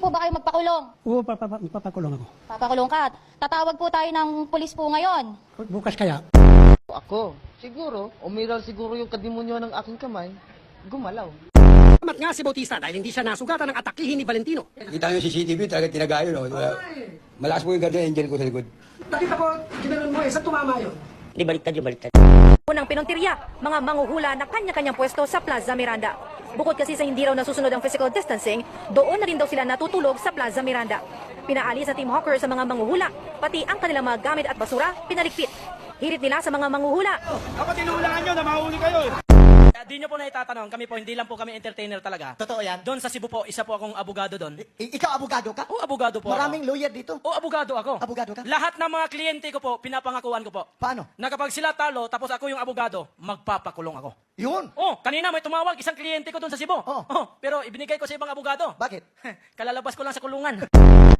po ba kayo magpakulong? Oo, papakulong ako. Papakulong ka. Tatawag po tayo ng pulis po ngayon. Bukas kaya. Ako, siguro, umiral siguro yung kadimonyo ng aking kamay, gumalaw. Mat nga si Bautista dahil hindi siya nasugatan ng atakihin ni Valentino. Kita nyo yung CCTV, talaga tinagayo, no? Malakas po yung guardian angel ko sa likod. Nakita ko, ginanon mo sa tumama yun. Di baliktad yung baliktad. Unang pinuntirya, mga manguhula na kanya-kanyang pwesto sa Plaza Miranda. Bukod kasi sa hindi raw nasusunod ang physical distancing, doon na rin daw sila natutulog sa Plaza Miranda. Pinaalis sa Team Hawker sa mga manguhula, pati ang kanilang mga gamit at basura, pinaligpit. Hirit nila sa mga manguhula. Dapat inuulangan nyo na mahuli kayo. Di nyo po na itatanong, kami po, hindi lang po kami entertainer talaga. Totoo yan? Doon sa Cebu po, isa po akong abogado doon. Ikaw abogado ka? O, abogado po Maraming ako. lawyer dito. O, abogado ako. Abogado ka? Lahat ng mga kliyente ko po, pinapangakuan ko po. Paano? Na kapag sila talo, tapos ako yung abogado, magpapakulong ako. Yun. Oh, kanina may tumawag, isang kliyente ko doon sa Cebu. Oh. Oh, pero ibinigay ko sa ibang abogado. Bakit? Kalalabas ko lang sa kulungan.